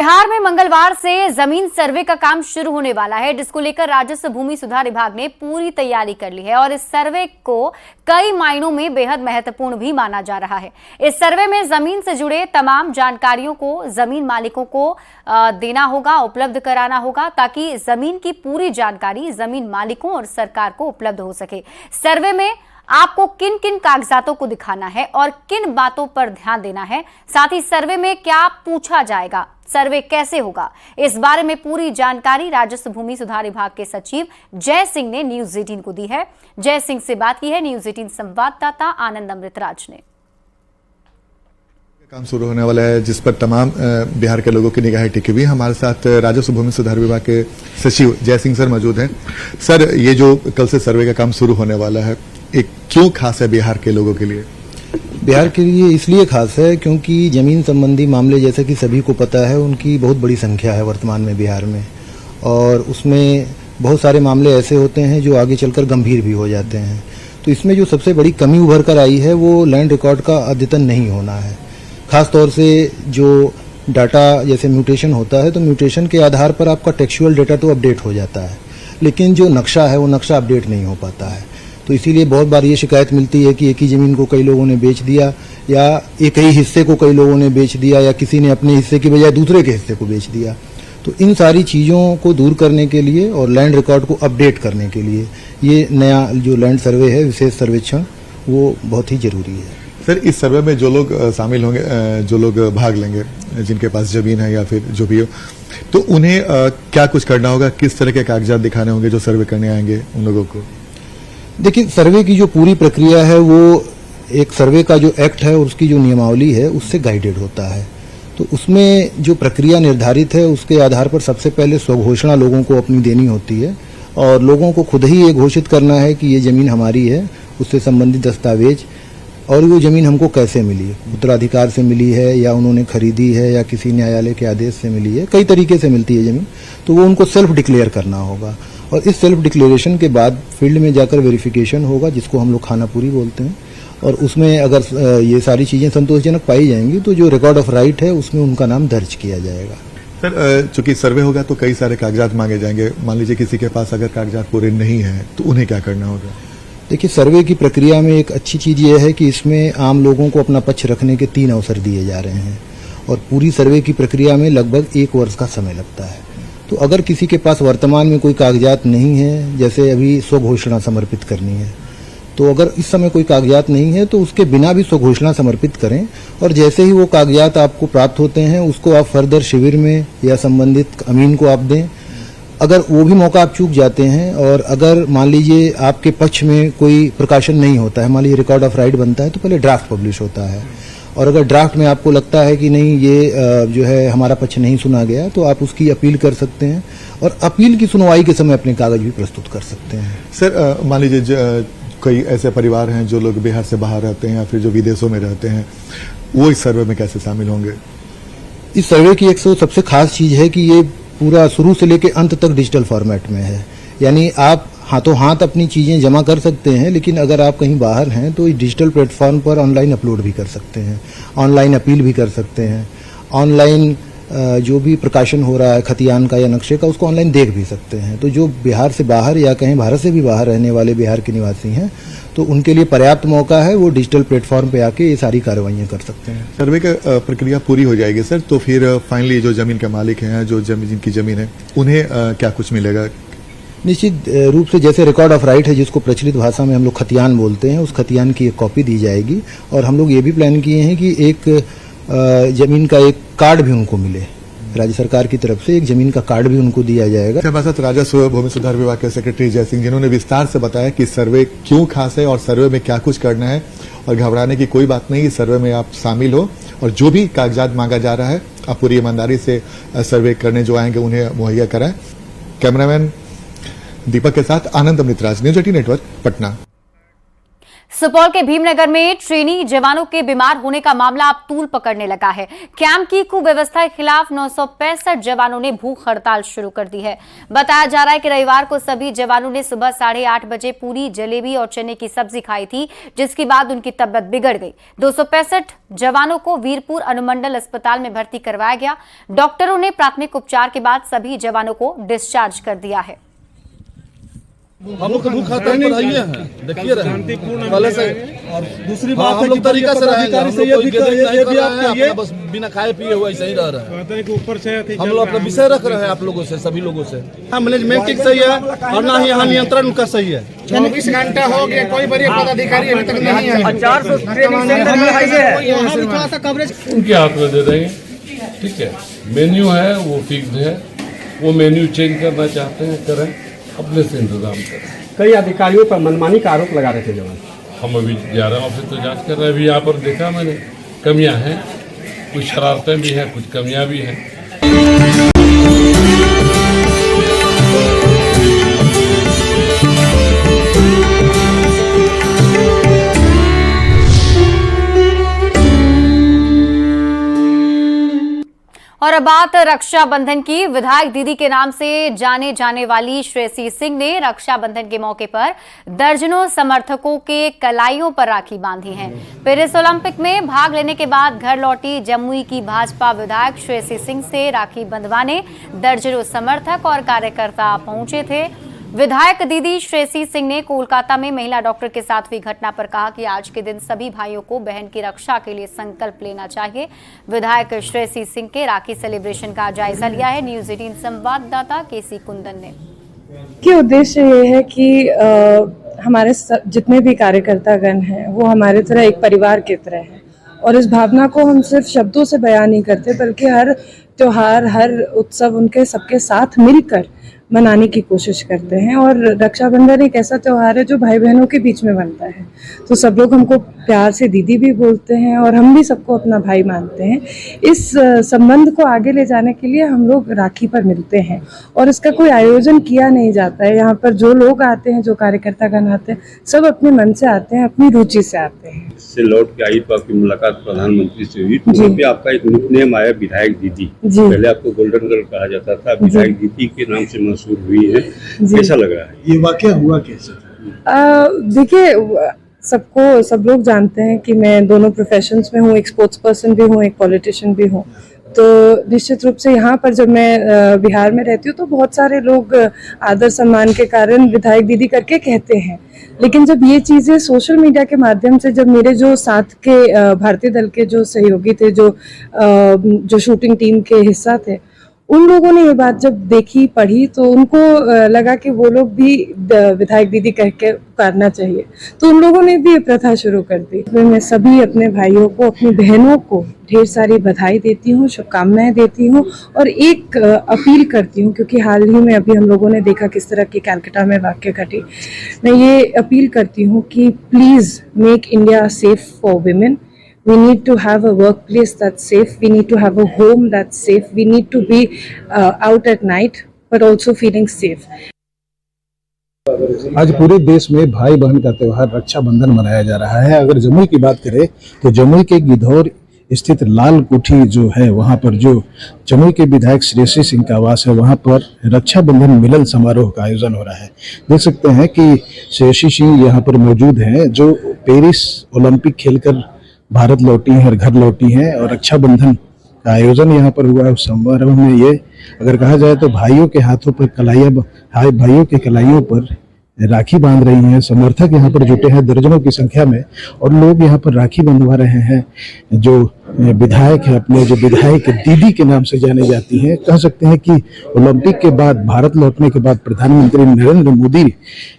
बिहार में मंगलवार से जमीन सर्वे का काम शुरू होने वाला है, जिसको लेकर राजस्व भूमि सुधार विभाग ने पूरी तैयारी कर ली है और इस सर्वे को कई मायनों में बेहद महत्वपूर्ण भी माना जा रहा है। इस सर्वे में जमीन से जुड़े तमाम जानकारियों को जमीन मालिकों को देना होगा, उपलब्ध कराना होगा, ताकि जमीन की पूरी जानकारी जमीन मालिकों और सरकार को उपलब्ध हो सके। सर्वे में आपको किन किन कागजातों को दिखाना है और किन बातों पर ध्यान देना है, साथ ही सर्वे में क्या पूछा जाएगा, सर्वे कैसे होगा, इस बारे में पूरी जानकारी राजस्व भूमि सुधार विभाग के सचिव जय सिंह ने न्यूज 18 को दी है। जय सिंह से बात की है न्यूज 18 संवाददाता आनंद अमृतराज ने। काम शुरू होने वाला है जिस पर तमाम बिहार के लोगों की निगाहें टिकी हुई। हमारे साथ राजस्व भूमि सुधार विभाग के सचिव जय सिंह सर मौजूद हैं। सर, ये जो कल से सर्वे का काम शुरू होने वाला है, एक क्यों खास है बिहार के लोगों के लिए? बिहार के लिए इसलिए खास है क्योंकि जमीन संबंधी मामले, जैसे कि सभी को पता है, उनकी बहुत बड़ी संख्या है वर्तमान में बिहार में, और उसमें बहुत सारे मामले ऐसे होते हैं जो आगे चलकर गंभीर भी हो जाते हैं। तो इसमें जो सबसे बड़ी कमी उभर कर आई है वो लैंड रिकॉर्ड का अद्यतन नहीं होना है। खास तौर से जो डाटा जैसे म्यूटेशन होता है, तो म्यूटेशन के आधार पर आपका टेक्सचुअल डाटा तो अपडेट हो जाता है, लेकिन जो नक्शा है वो नक्शा अपडेट नहीं हो पाता है। तो इसीलिए बहुत बार ये शिकायत मिलती है कि एक ही जमीन को कई लोगों ने बेच दिया, या एक ही हिस्से को कई लोगों ने बेच दिया, या किसी ने अपने हिस्से की बजाय दूसरे के हिस्से को बेच दिया। तो इन सारी चीज़ों को दूर करने के लिए और लैंड रिकॉर्ड को अपडेट करने के लिए ये नया जो लैंड सर्वे है, विशेष सर्वेक्षण, वो बहुत ही जरूरी है। सर, इस सर्वे में जो लोग शामिल होंगे, जो लोग भाग लेंगे, जिनके पास जमीन है या फिर जो भी हो, तो उन्हें क्या कुछ करना होगा? किस तरह के कागजात दिखाने होंगे जो सर्वे करने आएंगे उन लोगों को? देखिए, सर्वे की जो पूरी प्रक्रिया है वो एक सर्वे का जो एक्ट है और उसकी जो नियमावली है उससे गाइडेड होता है। तो उसमें जो प्रक्रिया निर्धारित है उसके आधार पर सबसे पहले स्वघोषणा लोगों को अपनी देनी होती है, और लोगों को खुद ही ये घोषित करना है कि ये जमीन हमारी है, उससे संबंधित दस्तावेज, और वो जमीन हमको कैसे मिली, उत्तराधिकार से मिली है या उन्होंने खरीदी है या किसी न्यायालय के आदेश से मिली है, कई तरीके से मिलती है जमीन। तो वो उनको सेल्फ डिक्लेयर करना होगा, और इस सेल्फ डिक्लेरेशन के बाद फील्ड में जाकर वेरिफिकेशन होगा, जिसको हम लोग खानापुरी बोलते हैं, और उसमें अगर ये सारी चीजें संतोषजनक पाई जाएंगी तो जो रिकॉर्ड ऑफ राइट है उसमें उनका नाम दर्ज किया जाएगा। सर, चूंकि सर्वे होगा तो कई सारे कागजात मांगे जाएंगे। मान लीजिए किसी के पास अगर कागजात पूरे नहीं है तो उन्हें क्या करना होगा? देखिए, सर्वे की प्रक्रिया में एक अच्छी चीज ये है कि इसमें आम लोगों को अपना पक्ष रखने के 3 अवसर दिए जा रहे हैं, और पूरी सर्वे की प्रक्रिया में लगभग 1 वर्ष का समय लगता है। तो अगर किसी के पास वर्तमान में कोई कागजात नहीं है, जैसे अभी स्वघोषणा समर्पित करनी है, तो अगर इस समय कोई कागजात नहीं है तो उसके बिना भी स्वघोषणा समर्पित करें, और जैसे ही वो कागजात आपको प्राप्त होते हैं उसको आप फर्दर शिविर में या संबंधित अमीन को आप दें। अगर वो भी मौका आप चूक जाते हैं, और अगर मान लीजिए आपके पक्ष में कोई प्रकाशन नहीं होता है, मान लीजिए रिकॉर्ड ऑफ राइट बनता है तो पहले ड्राफ्ट पब्लिश होता है, और अगर ड्राफ्ट में आपको लगता है कि नहीं ये जो है हमारा पक्ष नहीं सुना गया, तो आप उसकी अपील कर सकते हैं, और अपील की सुनवाई के समय अपने कागज भी प्रस्तुत कर सकते हैं। सर, मान लीजिए कई ऐसे परिवार हैं जो लोग बिहार से बाहर रहते हैं या फिर जो विदेशों में रहते हैं, वो इस सर्वे में कैसे शामिल होंगे? इस सर्वे की एक सबसे खास चीज है कि ये पूरा शुरू से लेकर अंत तक डिजिटल फॉर्मेट में है, यानी आप हाथों हाथ अपनी चीजें जमा कर सकते हैं, लेकिन अगर आप कहीं बाहर हैं तो डिजिटल प्लेटफॉर्म पर ऑनलाइन अपलोड भी कर सकते हैं, ऑनलाइन अपील भी कर सकते हैं, ऑनलाइन जो भी प्रकाशन हो रहा है खतियान का या नक्शे का, उसको ऑनलाइन देख भी सकते हैं। तो जो बिहार से बाहर या कहीं भारत से भी बाहर रहने वाले बिहार के निवासी हैं, तो उनके लिए पर्याप्त मौका है, वो डिजिटल प्लेटफॉर्म पे आके ये सारी कार्रवाइयां कर सकते हैं। सर्वे का प्रक्रिया पूरी हो जाएगी सर, तो फिर फाइनली जो जमीन के मालिक हैं, जो जिनकी जमीन है, उन्हें क्या कुछ मिलेगा? निश्चित रूप से जैसे रिकॉर्ड ऑफ राइट है, जिसको प्रचलित भाषा में हम लोग खतियान बोलते हैं, उस खतियान की एक कॉपी दी जाएगी, और हम लोग ये भी प्लान किए हैं कि एक जमीन का एक कार्ड भी उनको मिले, राज्य सरकार की तरफ से एक जमीन का कार्ड भी उनको दिया जाएगा। हमारे साथ राजस्व भूमि सुधार विभाग के सेक्रेटरी जय सिंह, जिन्होंने विस्तार से बताया कि सर्वे क्यों खास है और सर्वे में क्या कुछ करना है, और घबराने की कोई बात नहीं। सर्वे में आप शामिल हो और जो भी कागजात मांगा जा रहा है आप पूरी ईमानदारी से सर्वे करने जो आएंगे उन्हें मुहैया कराएं। कैमरामैन दीपक के साथ आनंद अमृतराज, न्यूज 18 नेटवर्क, पटना। सुपौल के भीमनगर में ट्रेनी जवानों के बीमार होने का मामला अब तूल पकड़ने लगा है। कैंप की कुव्यवस्था के खिलाफ 965 जवानों ने भूख हड़ताल शुरू कर दी है। बताया जा रहा है कि रविवार को सभी जवानों ने सुबह 8:30 बजे पूरी जलेबी और चने की सब्जी खाई थी, जिसके बाद उनकी तबीयत बिगड़ गई। 265 जवानों को वीरपुर अनुमंडल अस्पताल में भर्ती करवाया गया। डॉक्टरों ने प्राथमिक उपचार के बाद सभी जवानों को डिस्चार्ज कर दिया है। हम लोग तो भूख हड़ताल पर आइए हैं, देखिए रहे पहले से। और दूसरी बात हम लोग तरीका से रहेंगे, हम लोग बस बिना खाए पिए हुए ऐसे ही रह रहे हैं। ऊपर से हम लोग अपना विषय रख रहे हैं आप लोगों से, सभी लोगों से। मैनेजमेंट ठीक सही है और ना ही यहाँ नियंत्रण उनका सही है। 24 घंटा हो गया, कोई बड़े पदाधिकारी अभी तक नहीं है। 400 उनके हाथ में दे देंगे, ठीक है। मेन्यू है वो फिक्स है, वो मेन्यू चेंज करना चाहते हैं करें, अपने से इंतजाम करें। कई अधिकारियों पर मनमानी का आरोप लगा रहे थे जवान। हम अभी जा रहे हैं ऑफिस तो जांच कर रहे हैं। अभी यहाँ पर देखा मैंने कमियां हैं, कुछ शरारतें भी हैं, कुछ कमियां भी हैं। और अब बात रक्षाबंधन की। विधायक दीदी के नाम से जाने जाने वाली श्रेयसी सिंह ने रक्षाबंधन के मौके पर दर्जनों समर्थकों के कलाइयों पर राखी बांधी है। पेरिस ओलंपिक में भाग लेने के बाद घर लौटी जमुई की भाजपा विधायक श्रेयसी सिंह से राखी बंधवाने दर्जनों समर्थक और कार्यकर्ता पहुंचे थे। विधायक दीदी श्रेयसी सिंह ने कोलकाता में महिला डॉक्टर के साथ हुई घटना पर कहा कि आज के दिन सभी भाइयों को बहन की रक्षा के लिए संकल्प लेना चाहिए। विधायक श्रेयसी सिंह के राखी सेलिब्रेशन का जायजा लिया है न्यूज़ 18 संवाददाता केसी कुंदन ने। कि उद्देश्य ये है कि हमारे जितने भी कार्यकर्तागण हैं वो हमारे तरह एक परिवार की तरह हैं, और इस भावना को हम सिर्फ शब्दों से बयान नहीं करते बल्कि हर त्योहार, हर उत्सव उनके सबके साथ मिलकर मनाने की कोशिश करते हैं। और रक्षाबंधन एक ऐसा त्योहार है जो भाई बहनों के बीच में बनता है, तो सब लोग हमको प्यार से दीदी भी बोलते हैं और हम भी सबको अपना भाई मानते हैं। इस संबंध को आगे ले जाने के लिए हम लोग राखी पर मिलते हैं और इसका कोई आयोजन किया नहीं जाता है। यहाँ पर जो लोग आते हैं, जो कार्यकर्तागण आते हैं, सब अपने मन से आते हैं, अपनी रुचि से आते हैं। से लौट के आई तो आपकी मुलाकात प्रधानमंत्री से हुई, तो भी आपका एक निकनेम आया विधायक दीदी। पहले आपको गोल्डन गर्ल कहा जाता था, विधायक दीदी के नाम से मशहूर हुई है, कैसा लग रहा है? ये वाकया हुआ कैसे? देखिए, सब लोग जानते हैं कि मैं दोनों प्रोफेशंस में हूँ, एक स्पोर्ट्स पर्सन भी हूँ, एक पॉलिटिशियन भी हूँ। तो निश्चित रूप से यहाँ पर जब मैं बिहार में रहती हूँ तो बहुत सारे लोग आदर सम्मान के कारण विधायक दीदी करके कहते हैं, लेकिन जब ये चीज़ें सोशल मीडिया के माध्यम से, जब मेरे जो साथ के भारतीय दल के जो सहयोगी थे, जो शूटिंग टीम के हिस्सा थे, उन लोगों ने ये बात जब देखी, पढ़ी, तो उनको लगा कि वो लोग भी विधायक दीदी कह के करना चाहिए, तो उन लोगों ने भी ये प्रथा शुरू कर दी। मैं सभी अपने भाइयों को, अपनी बहनों को ढेर सारी बधाई देती हूँ, शुभकामनाएं देती हूँ और एक अपील करती हूँ, क्योंकि हाल ही में अभी हम लोगों ने देखा किस तरह की कलकत्ता में वाकया घटी। मैं ये अपील करती हूँ कि please make India safe for women. We need to have a workplace that's safe. We need to have a home that's safe. We need to be out at night, but also feeling safe. आज पूरे देश में भाई बहन का त्योहार रक्षाबंधन मनाया जा रहा है। अगर जमुई की बात करें तो जमुई के गिधौर स्थित लाल कोठी जो है, वहां पर जो जमुई के विधायक श्रेयसी सिंह का आवास है, वहां पर रक्षाबंधन मिलन समारोह का आयोजन हो रहा है। देख सकते हैं कि श्रेयसी सिंह यहाँ पर मौजूद हैं, जो पेरिस ओलंपिक खेलकर भारत लौटी हैं और घर लौटी हैं, और रक्षाबंधन का आयोजन यहाँ पर हुआ है। उस समारोह में ये अगर कहा जाए तो भाइयों के हाथों पर भाइयों के कलाइयों पर राखी बांध रही हैं। समर्थक यहाँ पर जुटे हैं दर्जनों की संख्या में, और लोग यहाँ पर राखी बंधवा रहे हैं। जो विधायक है, अपने जो विधायक दीदी के नाम से जाने जाती हैं, कह सकते हैं कि ओलंपिक के बाद, भारत लौटने के बाद प्रधानमंत्री नरेंद्र मोदी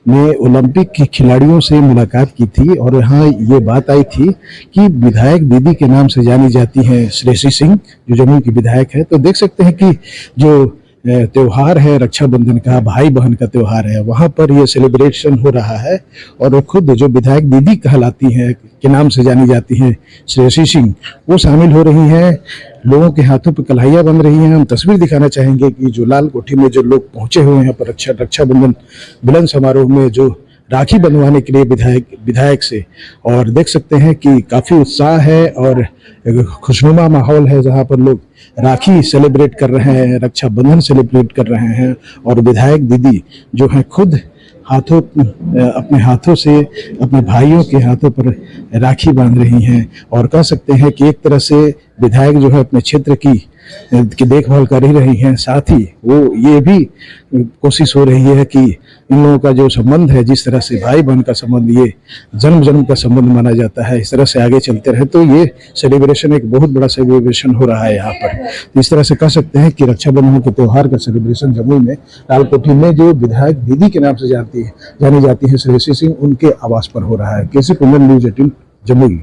ने ओलंपिक के खिलाड़ियों से मुलाकात की थी और यहाँ ये बात आई थी कि विधायक दीदी के नाम से जानी जाती हैं श्रेयसी सिंह, जो जमुई की विधायक है। तो देख सकते हैं कि जो त्योहार है रक्षाबंधन का, भाई बहन का त्योहार है, वहाँ पर ये सेलिब्रेशन हो रहा है। और खुद जो विधायक दीदी कहलाती हैं, के नाम से जानी जाती हैं श्रेयसी सिंह, वो शामिल हो रही हैं, लोगों के हाथों पर कलाइयाँ बन रही हैं। हम तस्वीर दिखाना चाहेंगे कि जो लाल कोठी में जो लोग पहुंचे हुए हैं पर रक्षाबंधन मिलन समारोह में जो राखी बंधवाने के लिए विधायक से। और देख सकते हैं कि काफी उत्साह है और खुशनुमा माहौल है, जहां पर लोग राखी सेलिब्रेट कर रहे हैं, रक्षाबंधन सेलिब्रेट कर रहे हैं। और विधायक दीदी जो है खुद अपने हाथों से अपने भाइयों के हाथों पर राखी बांध रही हैं। और कह सकते हैं कि एक तरह से विधायक जो है अपने क्षेत्र की देखभाल कर ही रही हैं, साथ ही वो ये भी कोशिश हो रही है कि इन लोगों का जो संबंध है, जिस तरह से भाई बहन का संबंध ये जन्म जन्म का संबंध माना जाता है, इस तरह से आगे चलते रहे। तो ये सेलिब्रेशन एक बहुत बड़ा सेलिब्रेशन हो रहा है यहाँ पर। तो इस तरह से कह सकते हैं कि रक्षाबंधन के त्यौहार का सेलिब्रेशन जमुई में लालकोठी में जो विधायक दीदी के नाम से जानी जाती है श्रेयसी सिंह, उनके आवास पर हो रहा है। केसी कुंदन, न्यूज़ 18 जमुई।